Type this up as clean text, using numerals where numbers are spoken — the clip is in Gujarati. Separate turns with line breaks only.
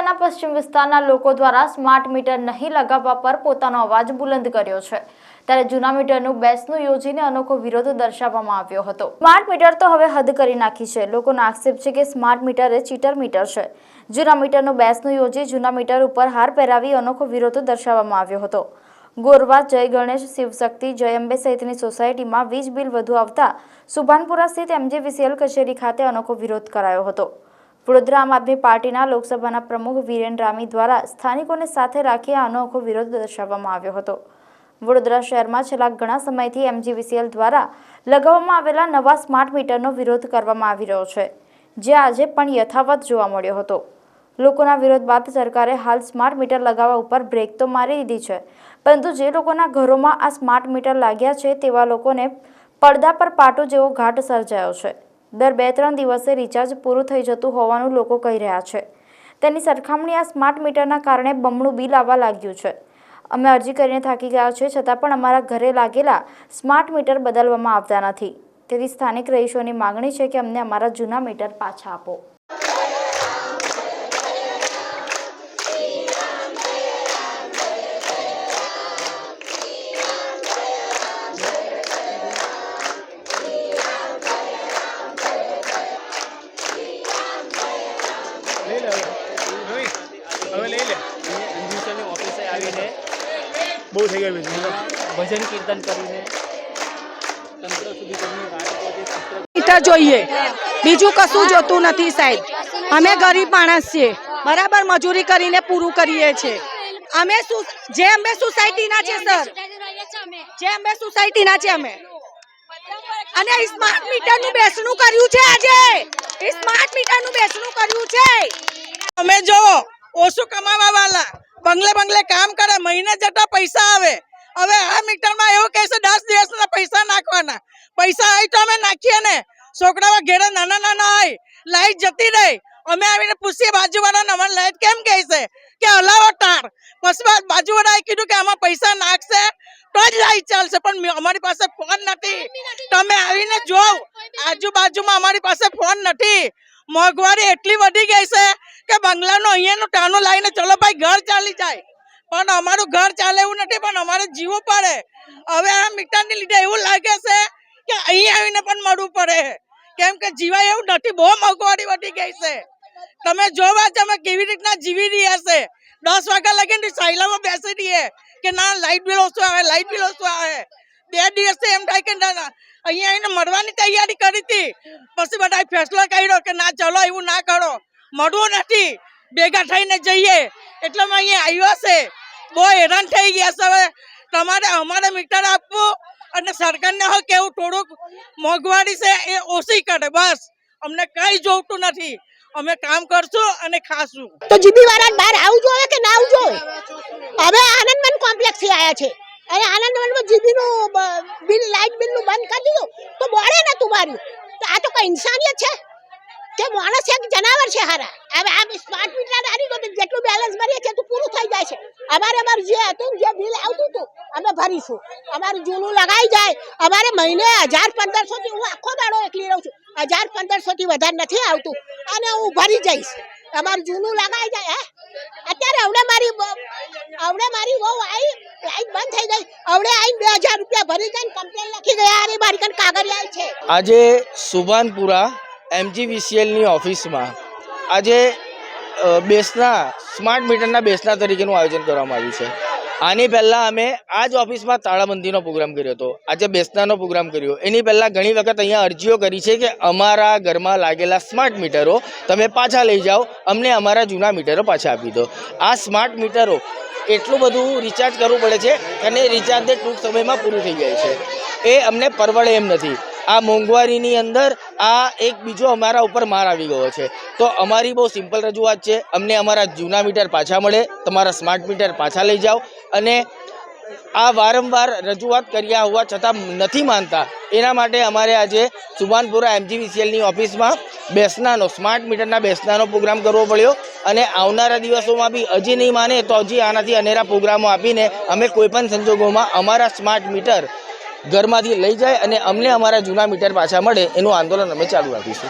વડોદરાના પશ્ચિમ વિસ્તારના લોકો દ્વારા સ્માર્ટ મીટર નહીં લગાવવા પર પોતાનો અવાજ બુલંદ કર્યો છે, ત્યારે જૂના મીટરનું બેસણું યોજીને અનોખો વિરોધ દર્શાવવામાં આવ્યો હતો। સ્માર્ટ મીટર તો હવે હદ કરી નાખી છે। લોકોનો આક્ષેપ છે કે સ્માર્ટ મીટર એ ચીટર મીટર છે। જૂના મીટરનું બેસણું યોજી જૂના મીટર ઉપર હાર પહેરાવી અનોખો વિરોધ દર્શાવવામાં આવ્યો હતો। ગોરવા, જય ગણેશ, શિવશક્તિ, જય અંબે સહિતની સોસાયટીમાં વીજ બિલ વધુ આવતા સુભાનપુરા સ્થિત MJVCL કચેરી ખાતે અનોખો વિરોધ કરાયો હતો। વડોદરા આમ આદમી પાર્ટીના લોકસભાના પ્રમુખ વીરેન રામી દ્વારા સ્થાનિકોને સાથે રાખી આ અનોખો વિરોધ દર્શાવવામાં આવ્યો હતો। વડોદરા શહેરમાં છેલ્લા ઘણા સમયથી MJVCL દ્વારા લગાવવામાં આવેલા નવા સ્માર્ટ મીટરનો વિરોધ કરવામાં આવી રહ્યો છે, જે આજે પણ યથાવત જોવા મળ્યો હતો। લોકોના વિરોધ બાદ સરકારે હાલ સ્માર્ટ મીટર લગાવવા ઉપર બ્રેક તો મારી દીધી છે, પરંતુ જે લોકોના ઘરોમાં આ સ્માર્ટ મીટર લાગ્યા છે તેવા લોકોને પડદા પર પાટો જેવો ઘાટ સર્જાયો છે। દર 2-3 દિવસે રિચાર્જ પૂરું થઈ જતું હોવાનું લોકો કહી રહ્યા છે। તેની સરખામણી આ સ્માર્ટ મીટરના કારણે બમણું બિલ આવવા લાગ્યું છે। અમે અરજી કરીને થાકી ગયા છે, છતાં પણ અમારા ઘરે લાગેલા સ્માર્ટ મીટર બદલવામાં આવતા નથી। તેથી સ્થાનિક રહીશોની માંગણી છે કે અમને અમારા જૂના મીટર પાછા આપો।
બહુ થઈ ગયું
ભજન કીર્તન કરીને તંત્ર સુધી તેમની વાત પહોંચે।
મીટર જોઈએ, બીજું કશું જોતું નથી સાહેબ। અમે ગરીબ માણસ છીએ, બરાબર, મજૂરી કરીને પૂરું કરીએ છીએ। અમે જે અંબે સોસાયટીના છે સર, જે અંબે સોસાયટીના છે અમે, અને સ્માર્ટ મીટરનું બેસણું કર્યું છે। આજે સ્માર્ટ મીટરનું બેસણું કર્યું છે।
અમે જો ઓછું કમાવા વાળા બંગલે કામ કરે, મહિને જતા પૈસા આવે। હવે આ મીટરમાં એવું કહે છે 10 દિવસના પૈસા નાખવાના। પૈસા હોય તો અમે નાખીએ ને। છોકરાઓ ઘેરે નાના હોય, લાઈટ જતી રહી, અમે આવીને પૂછીએ બાજુવાળાને અમારે લાઈટ કેમ કહે છે કે હલાવો તાર। પછી બાજુવાળાએ કીધું કે આમાં પૈસા નાખશે તો જ લાઈટ ચાલશે, પણ અમારી પાસે ફોન નથી। તમે આવીને જોવ, આજુબાજુમાં અમારી પાસે ફોન નથી। મોંઘવારી એટલી વધી ગઈ છે કે બંગલાનું અહીંયાનું ટાણું લાવીને ચલો ભાઈ ઘર ચાલી જાય, પણ અમારું ઘર ચાલે એવું નથી, પણ અમારે જીવવું પડે। હવે આ મીટરની લીધે એવું લાગે છે કે અહીં આવીને પણ મળવું પડે, કેમ કે જીવાય એવું નથી, બહુ મોંઘવારી વધી ગઈ છે। તમે જોવા જ અમે કેવી રીતના જીવી રહ્યા છે। 10 વાગ્યા લગીને સાયલામાં બેસી રહીએ કે ના લાઇટ બિલ ઓછું આવે, લાઇટ બિલ ઓછું આવે। 2 દિવસથી એમ થાય કે ના અહીંયા આવીને મળવાની તૈયારી કરી હતી, પછી બધા ફેસલો કર્યો કે ના ચલો એવું ના કરો, મળવું નથી, ભેગા થઈને જઈએ। એટલે મેં અહીંયા આવ્યો છે, બહુ હેરાન થઈ ગયા છે। હવે તમારે અમારે મીટર આપવું અને સરકારને હવે કેવું થોડુંક મોંઘવારી છે એ ઓછી કરે, બસ અમને કંઈ જોઈતું નથી। અમે કામ કરશું અને ખાશું।
તો જીબી વાળા બહાર આવું જોઈએ કે ના આવું જોઈએ? હવે આનંદવન કોમ્પ્લેક્સ થી આવ્યા છે, અને આનંદવનમાં જીબીનું બિલ, લાઇટ બિલનું બંધ કરી દીધું તો બોલે ને તમારું, તો આ તો કઈ ઇન્સાનિયત છે કે માણસ એક જનાવર છે હારા? હવે આ સ્માર્ટ મીટર આવી તો જેટલું બેલેન્સ ભરીએ છે તો પૂરું થઈ જાય છે। અમારું જે હતું, જે બિલ આવતું હતું અમે ભરીશું, અમારું જૂનું લગાઈ જાય। અમારે મહિને 1000-1500 થી, હું આખો દાડો એકલી રહું છું, 1000-1500 થી વધારે નથી આવતું, અને હું ભરી જઈશ। અમારું જૂનું લગાઈ જાય। અત્યારે આવડે મારી બહુ આવી, લાઈટ બંધ થઈ ગઈ, આવડે આવીને 2000 રૂપિયા ભરી જઈને કમ્પ્લેન લખી ગયા, અને મારી કન કાગળ આવી છે।
આજે સુભાનપુરા MJVCL ની ઓફિસમાં આજે બેસના સ્માર્ટ મીટરના બેસના તરીકેનું આયોજન કરવામાં આવ્યું છે। આની પહેલાં અમે આ જ ઓફિસમાં તાળાબંધીનો પ્રોગ્રામ કર્યો હતો, આજે બેસનાનો પ્રોગ્રામ કર્યો। એની પહેલાં ઘણી વખત અહીંયા અરજીઓ કરી છે કે અમારા ઘરમાં લાગેલા સ્માર્ટ મીટરો તમે પાછા લઈ જાઓ, અમને અમારા જૂના મીટરો પાછા આપી દો। આ સ્માર્ટ મીટરો એટલું બધું રિચાર્જ કરવું પડે છે અને રિચાર્જને ટૂંક સમયમાં પૂરું થઈ જાય છે, એ અમને પરવડે એમ નથી। આ મોંઘવારીની અંદર આ એક બીજો અમારા ઉપર માર આવી ગયો છે। તો અમારી બહુ સિમ્પલ રજૂઆત છે, અમને અમારા જૂના મીટર પાછા મળે, તમારા સ્માર્ટ મીટર પાછા લઈ જાઓ। અને આ વારંવાર રજૂઆત કર્યા હોવા છતાં નથી માનતા, એના માટે અમારે આજે સુભાનપુરા MJVCLની ઓફિસમાં બેસનાનો, સ્માર્ટ મીટરના બેસનાનો પ્રોગ્રામ કરવો પડ્યો। અને આવનારા દિવસોમાં બી હજી નહીં માને તો હજી આનાથી અનેરા પ્રોગ્રામો આપીને અમે કોઈપણ સંજોગોમાં અમારા સ્માર્ટ મીટર ઘરમાંથી લઈ જાય અને અમને અમારા જૂના મીટર પાછા મળે એનું આંદોલન અમે ચાલુ રાખીશું।